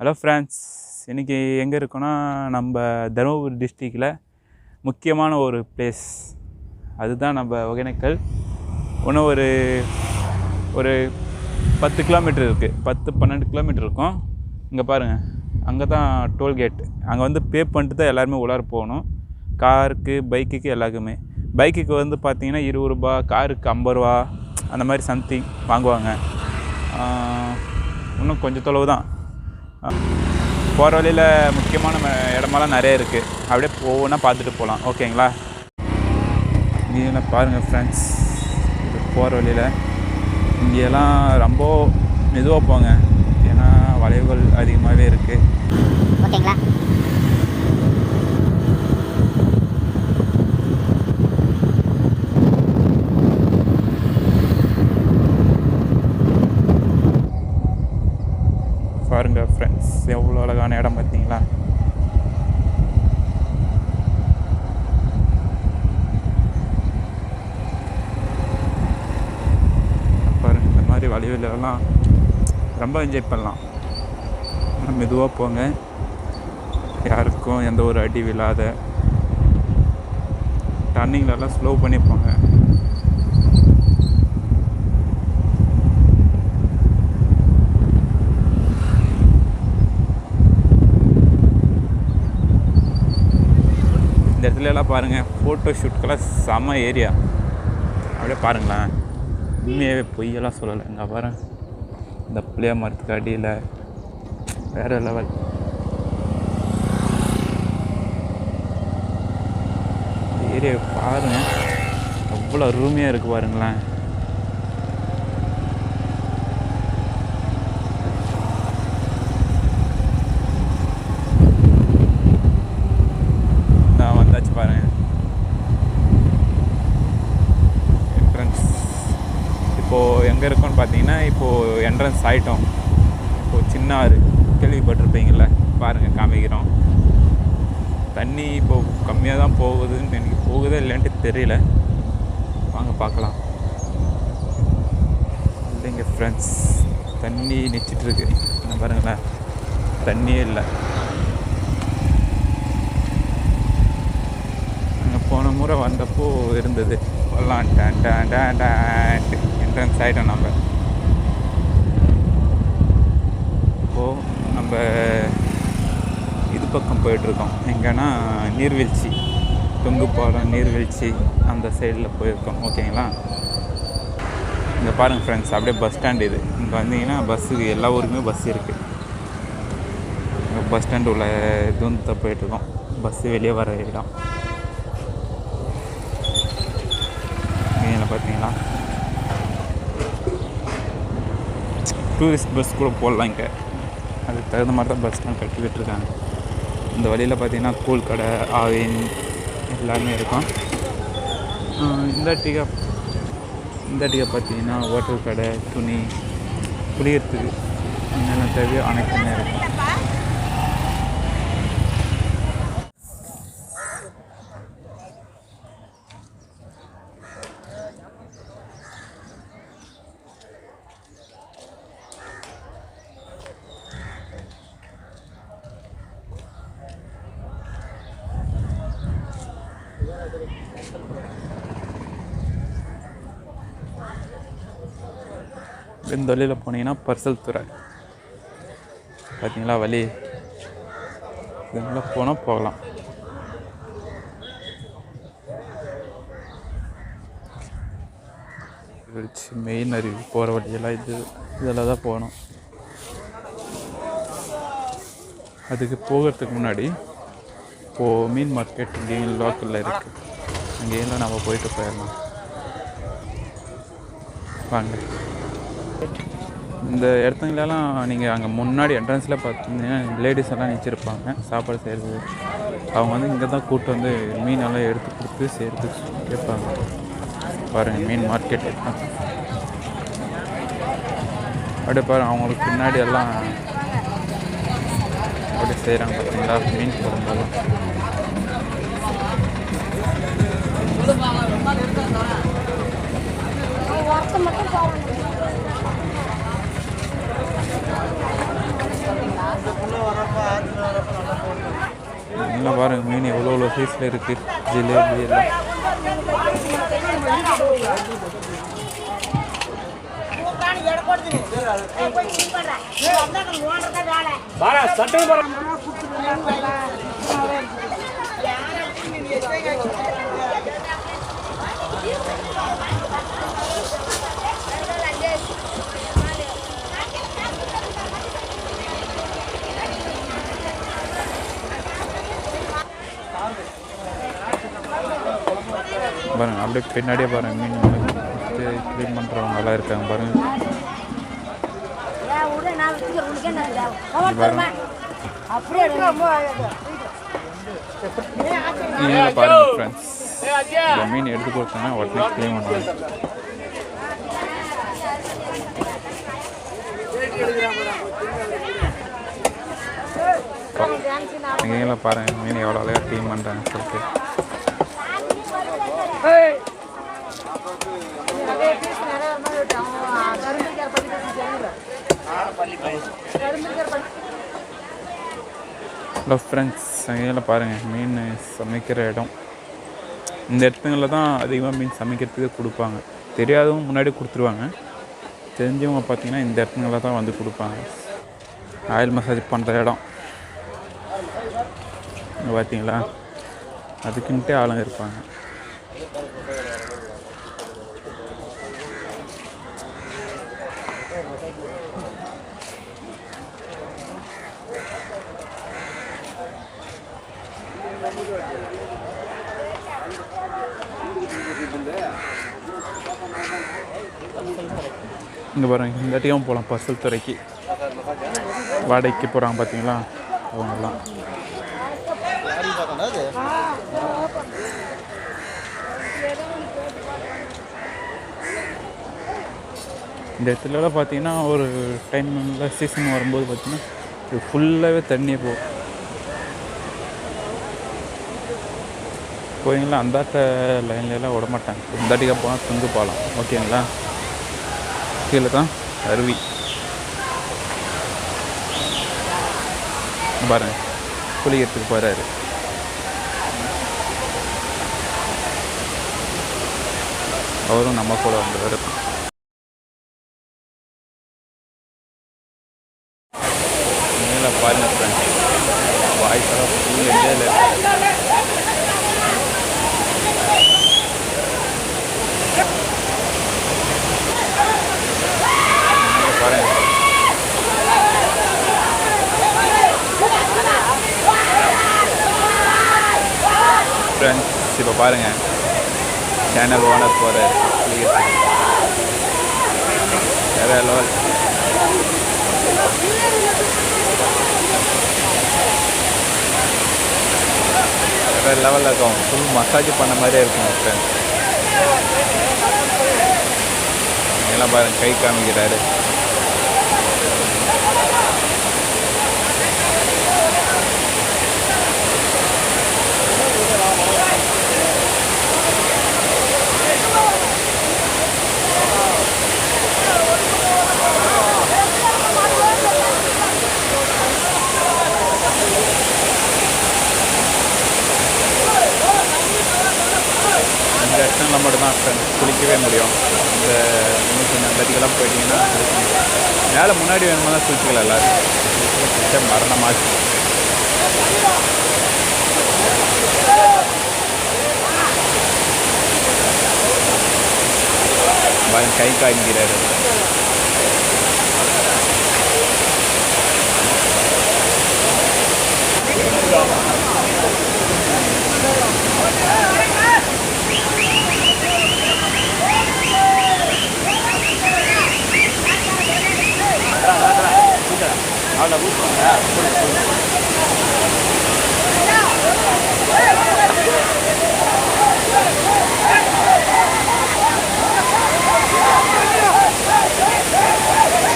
Hello friends, இன்றைக்கி எங்கே இருக்கோன்னா நம்ம தருமபுரி டிஸ்ட்ரிக்டில் முக்கியமான ஒரு பிளேஸ். அதுதான் நம்ம ஒகேனக்கல். இன்னும் ஒரு 10 கிலோமீட்டர் இருக்குது, 10-12 கிலோமீட்டர் இருக்கும். இங்கே பாருங்கள், அங்கே தான் டோல்கேட். அங்கே வந்து பே பண்ணிட்டு தான் எல்லாருமே உள்ளார போகணும். காருக்கு, பைக்குக்கு எல்லாருக்குமே. பைக்குக்கு வந்து பார்த்திங்கன்னா 20 ரூபா, காருக்கு 50 ரூபா அந்த மாதிரி சம்திங் வாங்குவாங்க. இன்னும் கொஞ்சம் தொலைவு தான். போகிற வழியில் முக்கியமான இடமெல்லாம் நிறைய இருக்குது. அப்படியே ஒவ்வொன்றா பார்த்துட்டு போகலாம். ஓகேங்களா? இங்கே பாருங்கள் ஃப்ரெண்ட்ஸ், இது போகிற வழியில் இங்கெல்லாம் ரொம்ப மெதுவாக போங்க, ஏன்னா வளைவுகள் அதிகமாகவே இருக்குது. ஓகேங்களா? பாருங்க ஃப்ரெண்ட்ஸ், எவ்வளோ அழகான இடம் பார்த்தீங்களா? பாருங்கள், இந்த மாதிரி வழிவிலெல்லாம் ரொம்ப என்ஜாய் பண்ணலாம். மெதுவாக போங்க, யாருக்கும் எந்த ஒரு அடி விழாத. டர்னிங்லெல்லாம் ஸ்லோ பண்ணி போங்க. இந்த இடத்துலலாம் பாருங்கள், ஃபோட்டோ ஷூட்கெல்லாம் செம்ம ஏரியா. அப்படியே பாருங்களேன், உண்மையாகவே பொய்யெல்லாம் சொல்லலை. இங்கே பாருங்கள், இந்த புளிய மரத்துக்கு அடியில் வேறு லெவல். ஏரியாவை பாருங்கள், அவ்வளோ ரூமியாக இருக்குது பாருங்களேன். பாருங்கள், என்ட்ரன்ஸ் இப்போது எங்கே இருக்கோன்னு பார்த்தீங்கன்னா, இப்போது என்ட்ரன்ஸ் ஆகிட்டோம். இப்போது சின்ன ஆறு கேள்விப்பட்டிருப்பீங்கள, பாருங்கள் காமிக்கிறோம். தண்ணி இப்போது கம்மியாக தான் போகுதுன்னு, எனக்கு போகுதே இல்லைன்ட்டு தெரியல. வாங்க பார்க்கலாம். இல்லைங்க ஃப்ரெண்ட்ஸ், தண்ணி நிச்சிட்ருக்கு. பாருங்களேன், தண்ணியே இல்லை. போன முறை வந்தப்போ இருந்தது. வரலாம் என்ட்ரன்ஸ் ஆகிட்டோம் நம்ம. இப்போது நம்ம இது பக்கம் போயிட்டுருக்கோம். எங்கன்னா நீர்வீழ்ச்சி, தொங்குப்பாலம் நீர்வீழ்ச்சி அந்த சைடில் போயிருக்கோம். ஓகேங்களா? இங்கே பாருங்கள் ஃப்ரெண்ட்ஸ், அப்படியே பஸ் ஸ்டாண்டு இது. இங்கே வந்தீங்கன்னா பஸ்ஸுக்கு எல்லா ஊருக்குமே பஸ் இருக்குது. பஸ் ஸ்டாண்டு உள்ள தூரத்தை போயிட்டுருக்கோம். பஸ்ஸு வெளியே வர இடம் பார்த்தீங்களா? டூரிஸ்ட் பஸ் கூட போடலாம் இங்கே. அதுக்கு தகுந்த மாதிரி தான் பஸ்லாம் கட்டிக்கிட்டு இருக்காங்க. இந்த வழியில் பார்த்தீங்கன்னா கூழ் கடை, ஆவின் எல்லாமே இருக்கும். இந்த டிகை பார்த்தீங்கன்னா ஹோட்டல் கடை, துணி, குளிக்கிறதுக்கு என்னென்ன தேவையோ அனைத்துமே இருக்கும். இந்த வழியில் போனீங்கன்னா பர்சல் துறை பார்த்தீங்களா? வழி இதெல்லாம் போனால் போகலாம். மெயின் அருவி போகிற வழியெல்லாம் இதெல்லாம் தான் போகணும். அதுக்கு போகிறதுக்கு முன்னாடி இப்போது மீன் மார்க்கெட் இங்கேயும் லோக்கலில் இருக்குது. அங்கேயும் நம்ம போயிட்டு போயிடலாம். வாங்க. இந்த இடத்துங்களெல்லாம் நீங்கள் அங்கே முன்னாடி என்ட்ரன்ஸில் பார்த்தீங்கன்னா லேடிஸ் எல்லாம் நினச்சிருப்பாங்க சாப்பாடு செய்கிறது. அவங்க வந்து இங்கே தான் கூப்பிட்டு வந்து மீனெல்லாம் எடுத்து கொடுத்து செய்கிறதுக்கு கேட்பாங்க. பாருங்கள், மீன் மார்க்கெட் தான். அப்படியே பாருங்கள், அவங்களுக்கு பின்னாடி எல்லாம் அப்படியே செய்கிறாங்க பார்த்தீங்களா? மீன் போடும்போது மீன்லாம் பாருங்கள், மீன் எவ்வளோ சைஸில் இருக்குது. ஜிலேபி எல்லாம் பாருங்கள். அப்படியே பின்னாடியே பாருங்கள், மீன் க்ளீன் பண்ணுறவங்க நல்லா இருக்காங்க பாருங்கள். பாருங்கள் ஃப்ரெண்ட்ஸ், இந்த மீன் எடுத்து கொடுத்தோன்னா உடனே க்ளீன் பண்ணுவாங்க. எங்கெல்லாம் பாருங்கள் மீன் எவ்வளோ அழகாக க்ளீன் பண்ணுறாங்கன்னு சொல்லிட்டு. ஹலோ ஃப்ரெண்ட்ஸ், எங்கெல்லாம் பாருங்கள் மீன் சமைக்கிற இடம். இந்த இடத்துங்களில் தான் அதிகமாக மீன் சமைக்கிறதுக்கு கொடுப்பாங்க. தெரியாதவங்க முன்னாடி கொடுத்துருவாங்க. தெரிஞ்சவங்க பார்த்திங்கன்னா இந்த இடத்துங்களில் தான் வந்து கொடுப்பாங்க. ஆயில் மசாஜ் பண்ணுற இடம் பார்த்தீங்களா, அதுக்குன்ட்டே ஆளுங்க இருப்பாங்க. இங்கே பாருங்கள், இந்த டீம் போகலாம். பசல் துறைக்கு வாடகைக்கு போகிறாங்க பார்த்தீங்களா, அவங்கெல்லாம். இந்த இடத்துலலாம் பார்த்தீங்கன்னா ஒரு டைமில் சீசன் வரும்போது பார்த்தீங்கன்னா இது ஃபுல்லாகவே தண்ணியே போவீங்களா. அந்தாட்ட லைன்லாம் விட மாட்டாங்க. இந்தாட்டிக்காக போனால் துண்டு போகலாம். ஓகேங்களா. கீழே தான் அருவி பாருங்க, குளிக்கிறதுக்கு போகிறாரு. அவரும் நம்ம கூட வந்தவர். மேலே பாருங்க ஃப்ரெண்ட்ஸ், வாய்ஸெல்லாம் ஃபுல் என்ஜாயில் பாருங்க. ஃப்ரெண்ட்ஸ், இப்போ பாருங்கள், சேனல் ஓனர் போகிற வேறு லெவல். வேறு லெவலில் இருக்கும். ஃபுல் மசாஜ் பண்ண மாதிரியே இருக்கும் ஃப்ரெண்ட்ஸ். எல்லாம் பாருங்கள், கை காமிக்கிறாரு. இந்த இடத்துல மட்டும்தான் ஃப்ரெண்ட்ஸ் குளிக்கவே முடியும். இந்த இன்னும் நதிக்கெல்லாம் போயிட்டீங்கன்னா மேலே முன்னாடி வேணுமா தான் குளிச்சிக்கலாம். எல்லோரும் மரணமாச்சு. கை காய்க்கிறாரு.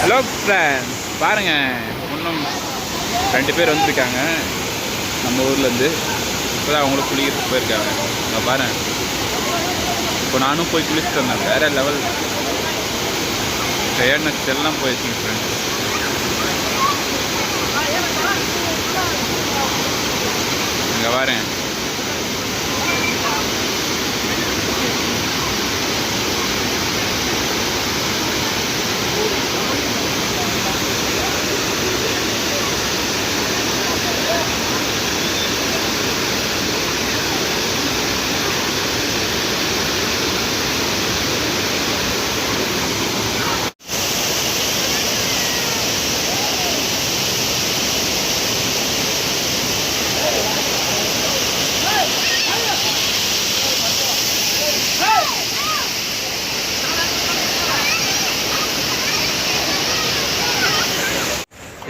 ஹலோ ஃப்ரெண்ட்ஸ், பாருங்கள், இன்னும் 2 பேர் வந்திருக்காங்க நம்ம ஊர்லேருந்து. இப்போ தான் அவங்களும் குளிக்கிறதுக்கு போயிருக்காங்க. நான் பாருங்கள், இப்போ நானும் போய் குளிச்சுட்டு வந்தேன். வேறு லெவல். டயர்ட்னஸ் எல்லாம் போயிடுச்சுங்க ஃப்ரெண்ட்ஸ். இங்கே பாருங்க,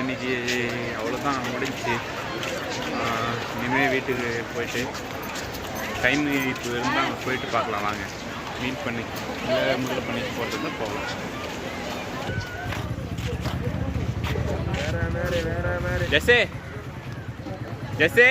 இன்னைக்கு அவ்வளோதான் முடிஞ்சிச்சு. இனிமேல் வீட்டுக்கு போயிட்டு டைம் இப்போ இருந்தால் அங்கே போயிட்டு பார்க்கலாம். வாங்க மீன் பண்ணி இல்லை முருகை பண்ணிக்கு போகிறதுக்கு போகலாம். ஜெஸே ஜெஸே